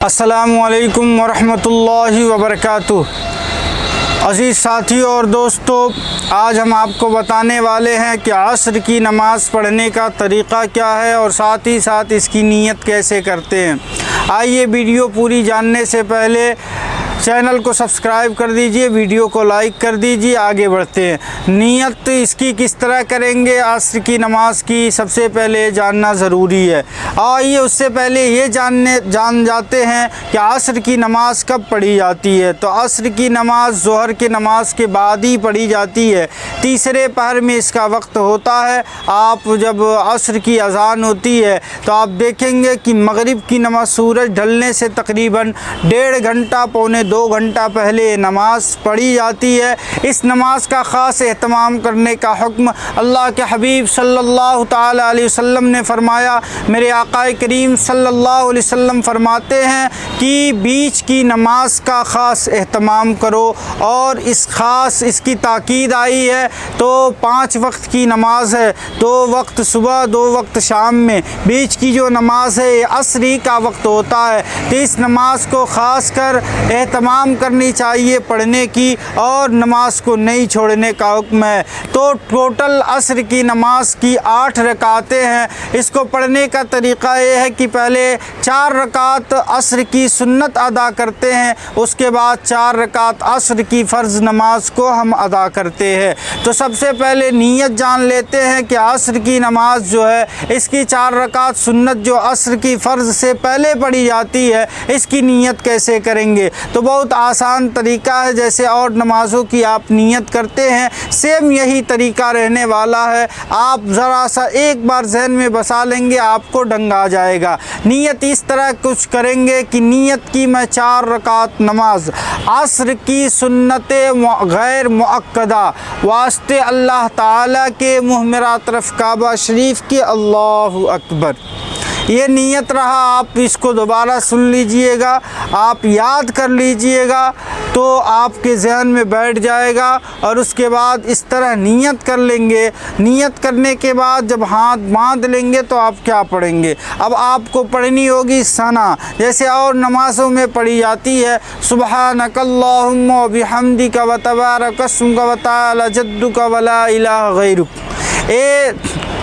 السلام علیکم ورحمۃ اللہ وبرکاتہ۔ عزیز ساتھیوں اور دوستوں، آج ہم آپ کو بتانے والے ہیں کہ عصر کی نماز پڑھنے کا طریقہ کیا ہے اور ساتھ ہی ساتھ اس کی نیت کیسے کرتے ہیں۔ آئیے ویڈیو پوری جاننے سے پہلے چینل کو سبسکرائب کر دیجئے، ویڈیو کو لائک کر دیجئے۔ آگے بڑھتے ہیں۔ نیت اس کی کس طرح کریں گے عصر کی نماز کی، سب سے پہلے جاننا ضروری ہے۔ آئیے اس سے پہلے یہ جان جاتے ہیں کہ عصر کی نماز کب پڑھی جاتی ہے۔ تو عصر کی نماز ظہر کی نماز کے بعد ہی پڑھی جاتی ہے، تیسرے پہر میں اس کا وقت ہوتا ہے۔ آپ جب عصر کی اذان ہوتی ہے تو آپ دیکھیں گے کہ مغرب کی نماز سورج ڈھلنے سے تقریباً 1.5 گھنٹہ پونے 2 گھنٹہ پہلے نماز پڑھی جاتی ہے۔ اس نماز کا خاص اہتمام کرنے کا حکم اللہ کے حبیب صلی اللہ تعالی علیہ وسلم نے فرمایا۔ میرے آقا کریم صلی اللہ علیہ وسلم فرماتے ہیں کہ بیچ کی نماز کا خاص اہتمام کرو، اور اس کی تاکید آئی ہے۔ تو 5 وقت کی نماز ہے، 2 وقت صبح 2 وقت شام میں، بیچ کی جو نماز ہے یہ عصری کا وقت ہوتا ہے۔ تو اس نماز کو خاص کر اہتمام کرنی چاہیے پڑھنے کی، اور نماز کو نہیں چھوڑنے کا حکم ہے۔ تو ٹوٹل عصر کی نماز کی 8 رکعتیں ہیں۔ اس کو پڑھنے کا طریقہ یہ ہے کہ پہلے 4 رکعت عصر کی سنت ادا کرتے ہیں، اس کے بعد 4 رکعت عصر کی فرض نماز کو ہم ادا کرتے ہیں۔ تو سب سے پہلے نیت جان لیتے ہیں کہ عصر کی نماز جو ہے اس کی 4 رکعت سنت جو عصر کی فرض سے پہلے پڑھی جاتی ہے، اس کی نیت کیسے کریں گے۔ تو بہت آسان طریقہ ہے، جیسے اور نمازوں کی آپ نیت کرتے ہیں سیم یہی طریقہ رہنے والا ہے۔ آپ ذرا سا ایک بار ذہن میں بسا لیں گے، آپ کو ڈنگ آ جائے گا۔ نیت اس طرح کچھ کریں گے کہ نیت کی میں 4 رکعت نماز عصر کی سنت غیر مؤکدہ واسطے اللہ تعالیٰ کے منہ میرا طرف کعبہ شریف کی، اللہ اکبر۔ یہ نیت رہا، آپ اس کو دوبارہ سن لیجئے گا، آپ یاد کر لیجئے گا تو آپ کے ذہن میں بیٹھ جائے گا۔ اور اس کے بعد اس طرح نیت کر لیں گے۔ نیت کرنے کے بعد جب ہاتھ باندھ لیں گے تو آپ کیا پڑھیں گے؟ اب آپ کو پڑھنی ہوگی ثنا، جیسے اور نمازوں میں پڑھی جاتی ہے، سبحانک اللہم و بحمدک و تبارک اسمک و تعالی جدک و لا الہ غیرک۔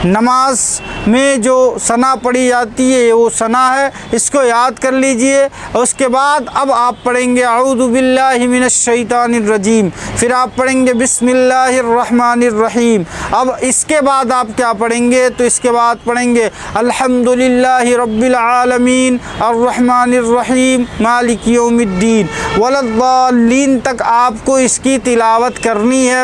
نماز میں جو ثنا پڑھی جاتی ہے وہ ثنا ہے، اس کو یاد کر لیجئے۔ اس کے بعد اب آپ پڑھیں گے اعوذ باللہ من الشیطان الرجیم، پھر آپ پڑھیں گے بسم اللہ الرحمن الرحیم۔ اب اس کے بعد آپ کیا پڑھیں گے؟ تو اس کے بعد پڑھیں گے الحمدللہ رب العالمین الرحمن الرحیم مالک یوم الدین ولا الضالین تک آپ کو اس کی تلاوت کرنی ہے۔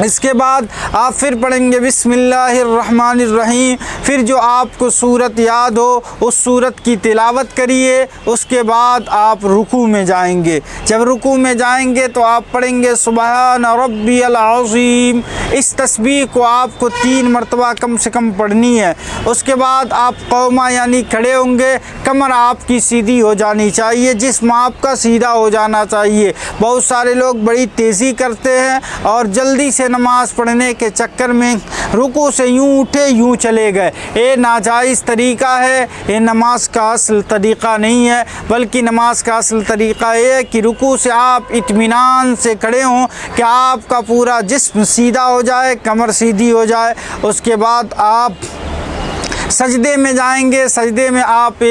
اس کے بعد آپ پھر پڑھیں گے بسم اللہ الرحمن الرحیم، پھر جو آپ کو سورت یاد ہو اس سورت کی تلاوت کریے۔ اس کے بعد آپ رکوع میں جائیں گے۔ جب رکوع میں جائیں گے تو آپ پڑھیں گے سبحان ربی العظیم۔ اس تسبیح کو آپ کو 3 مرتبہ کم سے کم پڑھنی ہے۔ اس کے بعد آپ قومہ یعنی کھڑے ہوں گے، کمر آپ کی سیدھی ہو جانی چاہیے، جسم آپ کا سیدھا ہو جانا چاہیے۔ بہت سارے لوگ بڑی تیزی کرتے ہیں اور جلدی سے نماز پڑھنے کے چکر میں رکوع سے یوں اٹھے یوں چلے گئے۔ یہ ناجائز طریقہ ہے، یہ نماز کا اصل طریقہ نہیں ہے، بلکہ نماز کا اصل طریقہ یہ ہے کہ رکوع سے آپ اطمینان سے کھڑے ہوں کہ آپ کا پورا جسم سیدھا ہو جائے، کمر سیدھی ہو جائے۔ اس کے بعد آپ سجدے میں جائیں گے۔ سجدے میں آپ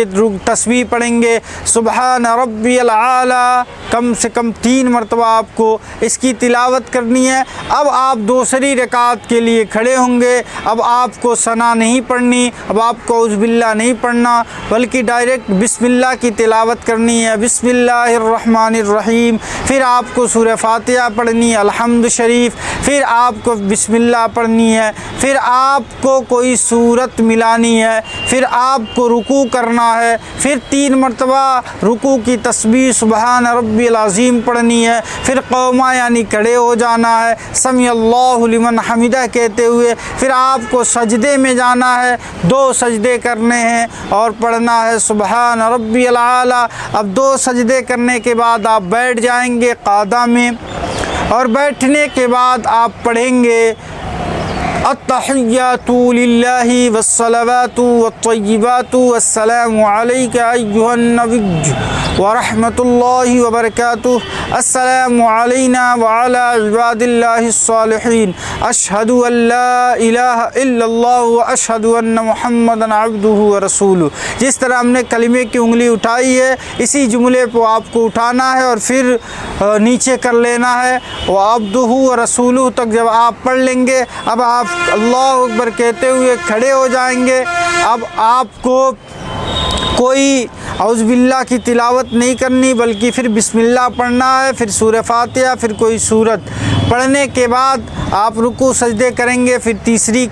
تسبیح پڑھیں گے سبحان ربی العالی، کم سے کم 3 مرتبہ آپ کو اس کی تلاوت کرنی ہے۔ اب آپ دوسری رکعت کے لیے کھڑے ہوں گے۔ اب آپ کو ثنا نہیں پڑھنی، اب آپ کو اعوذ باللہ نہیں پڑھنا، بلکہ ڈائریکٹ بسم اللہ کی تلاوت کرنی ہے، بسم اللہ الرحمن الرحیم۔ پھر آپ کو سورہ فاتحہ پڑھنی ہے، الحمد شریف، پھر آپ کو بسم اللہ پڑھنی ہے، پھر آپ کو کوئی سورت ملانی ہے، پھر آپ کو رکوع کرنا ہے، پھر 3 مرتبہ رکوع کی تسبیح سبحان ربی العظیم پڑھنی ہے، پھر قومہ یعنی کھڑے ہو جانا ہے، سمیع اللہ لمن حمدہ کہتے ہوئے، پھر آپ کو سجدے میں جانا ہے، 2 سجدے کرنے ہیں اور پڑھنا ہے سبحان ربی العالی۔ اب 2 سجدے کرنے کے بعد آپ بیٹھ جائیں گے قعدہ میں، اور بیٹھنے کے بعد آپ پڑھیں گے التحیاتُ للہ والصلواتُ والطیباتُ السلام علیک ایھا النبی ورحمۃ اللہ وبرکاتہ السلام علینا وعلی عباد اللہ الصالحین اشہد ان لا الہ الا اللہ واشہد ان محمدًا عبدہ ورسولہ۔ جس طرح ہم نے کلمے کی انگلی اٹھائی ہے اسی جملے کو آپ کو اٹھانا ہے اور پھر نیچے کر لینا ہے، وعبدہ ورسولہ تک جب آپ پڑھ لیں گے اب آپ اللہ اکبر کہتے ہوئے کھڑے ہو جائیں گے۔ اب آپ کو کوئی اعوذ باللہ کی تلاوت نہیں کرنی بلکہ پھر بسم اللہ پڑھنا ہے، پھر سورہ فاتحہ، پھر کوئی سورت پڑھنے کے بعد آپ رکوع سجدے کریں گے۔ پھر تیسری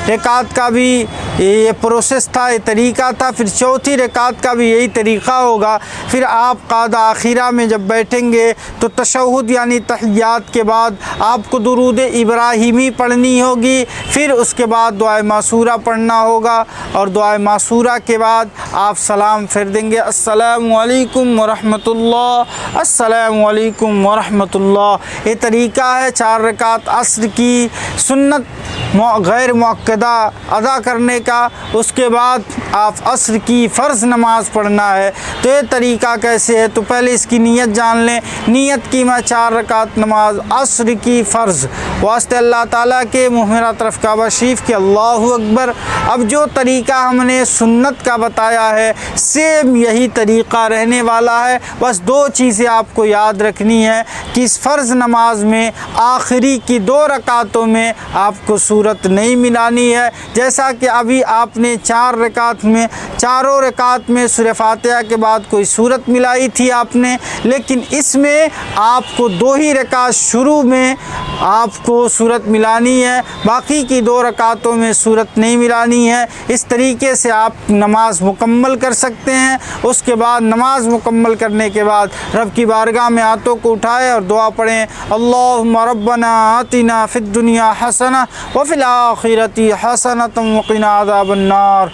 رکعت کا بھی یہ پروسیس تھا، یہ طریقہ تھا، پھر چوتھی رکعت کا بھی یہی طریقہ ہوگا۔ پھر آپ قعدہ آخرہ میں جب بیٹھیں گے تو تشہد یعنی تحیات کے بعد آپ کو درود ابراہیمی پڑھنی ہوگی، پھر اس کے بعد دعائے معصورہ پڑھنا ہوگا، اور دعائے معصورہ کے بعد آپ سلام پھیر دیں گے، السلام علیکم ورحمۃ اللہ، السلام علیکم ورحمۃ اللہ۔ یہ طریقہ ہے 4 رکعت عصر کی سنت غیر مؤکدہ ادا کرنے کا۔ اس کے بعد آپ عصر کی فرض نماز پڑھنا ہے۔ تو یہ طریقہ کیسے ہے؟ تو پہلے اس کی نیت جان لیں۔ نیت کی میں 4 رکعت نماز عصر کی فرض واسطے اللہ تعالیٰ کے، منہ میرا طرف کعبہ شریف کے، اللہ اکبر۔ اب جو طریقہ ہم نے سنت کا بتایا ہے سیم یہی طریقہ رہنے والا ہے، بس 2 چیزیں آپ کو یاد رکھنی ہے کہ اس فرض نماز میں آخری کی 2 رکعتوں میں آپ کو صورت نہیں ملانی ہے، جیسا کہ ابھی آپ نے 4 رکعت میں چاروں رکعت میں سورہ فاتحہ کے بعد کوئی صورت ملائی تھی آپ نے، لیکن اس میں آپ کو 2 ہی رکعت شروع میں آپ کو صورت ملانی ہے، باقی کی 2 رکعتوں میں صورت نہیں ملانی ہے۔ اس طریقے سے آپ نماز مکمل کر سکتے ہیں۔ اس کے بعد نماز مکمل کرنے کے بعد رب کی بارگاہ میں ہاتھوں کو اٹھائیں اور دعا پڑھیں، اللہم ربنا آتنا فی الدنیا حسنہ وفی الآخرۃ حسنۃ وقنا عذاب النار،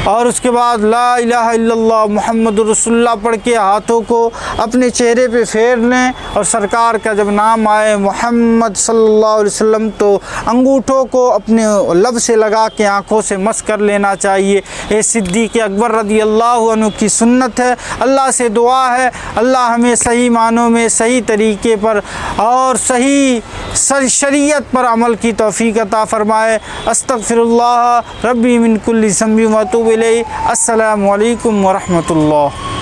اور اس کے بعد لا الہ الا اللہ محمد رسول اللہ پڑھ کے ہاتھوں کو اپنے چہرے پہ پھیر لیں، اور سرکار کا جب نام آئے محمد صلی اللہ علیہ وسلم تو انگوٹھوں کو اپنے لب سے لگا کے آنکھوں سے مس کر لینا چاہیے۔ یہ صدیق اکبر رضی اللہ عنہ کی سنت ہے۔ اللہ سے دعا ہے اللہ ہمیں صحیح معنوں میں صحیح طریقے پر اور صحیح شریعت پر عمل کی توفیق عطا فرمائے۔ استغفر اللہ ربی من کل ذنب و اتوب الیہ۔ السلام علیکم ورحمۃ اللہ۔